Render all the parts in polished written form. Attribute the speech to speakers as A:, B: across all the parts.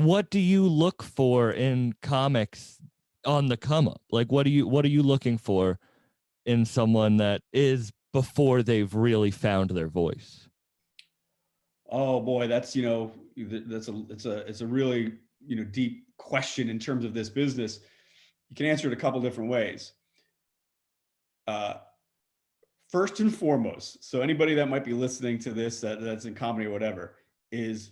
A: what do you look for in comics on the come up? Like, what are you looking for in someone that is before they've really found their voice?
B: Oh boy, that's it's a really deep question in terms of this business. You can answer it a couple different ways. Uh, First and foremost, so anybody that might be listening to this that's in comedy or whatever, is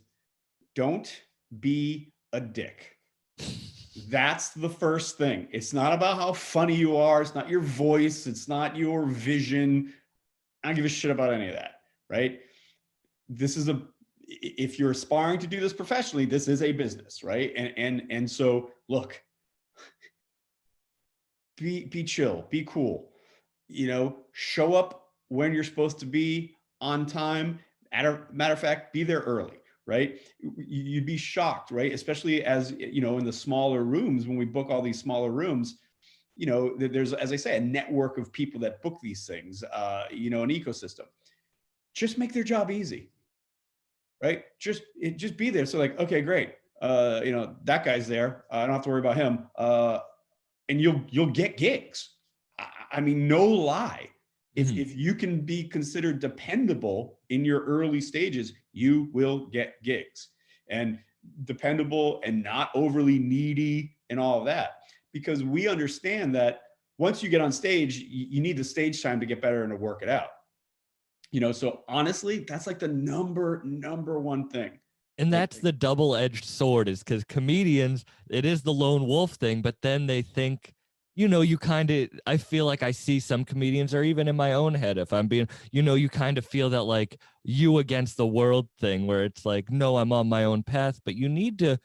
B: don't be a dick. That's the first thing. It's not about how funny you are. It's not your voice. It's not your vision. I don't give a shit about any of that, right? This is if you're aspiring to do this professionally, this is a business, right? And so look, be chill, be cool. Show up when you're supposed to be on time. Matter of fact, be there early, right? You'd be shocked, right? Especially as in the smaller rooms, when we book all these smaller rooms, there's, as I say, a network of people that book these things, an ecosystem. Just make their job easy, right? Just be there. So like, okay, great. That guy's there. I don't have to worry about him. And you'll get gigs. I mean, no lie. If you can be considered dependable in your early stages, you will get gigs. And dependable and not overly needy and all of that. Because we understand that once you get on stage, you need the stage time to get better and to work it out. So honestly, that's like the number one thing.
A: And that's the double-edged sword, is because comedians, it is the lone wolf thing, but then they think, I feel like I see some comedians, or even in my own head, if I'm being, you kind of feel that like you against the world thing, where it's like, no, I'm on my own path, but you need to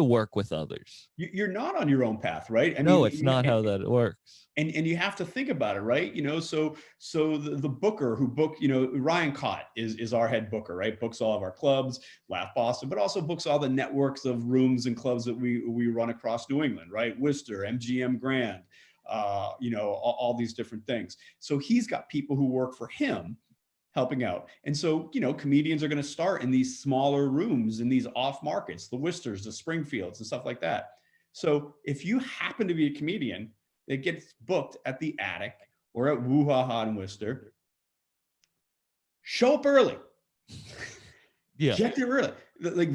A: work with others.
B: You're not on your own path, right?
A: No, it's not how that works.
B: And you have to think about it, right? So the booker who booked, Ryan Cott is our head booker, right? Books all of our clubs, Laugh Boston, but also books all the networks of rooms and clubs that we run across New England, right? Worcester, MGM Grand, all these different things. So he's got people who work for him helping out. And so, comedians are going to start in these smaller rooms, in these off markets, the Worcesters, the Springfields, and stuff like that. So if you happen to be a comedian that gets booked at the Attic or at Woo Ha Ha in Worcester, show up early.
A: Yeah.
B: Get there early. Like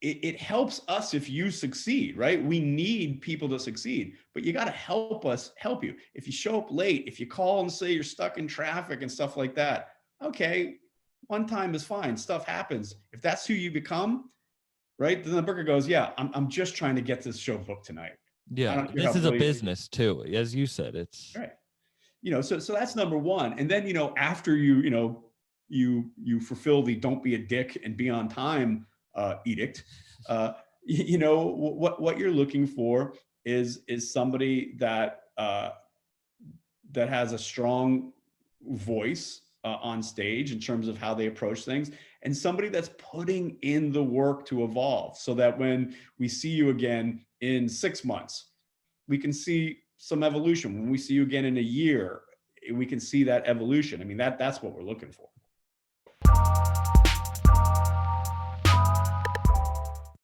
B: it helps us if you succeed, right? We need people to succeed, but you got to help us help you. If you show up late, if you call and say you're stuck in traffic and stuff like that, okay, one time is fine. Stuff happens. If that's who you become, right? Then the booker goes, yeah, I'm just trying to get this show booked tonight.
A: Yeah, this is a business too, as you said. It's
B: right. So that's number one. And then after you fulfill the don't be a dick and be on time edict, what you're looking for is somebody that has a strong voice on stage in terms of how they approach things, and somebody that's putting in the work to evolve, so that when we see you again in 6 months, we can see some evolution. When we see you again in a year, we can see that evolution. I mean, that's what we're looking for.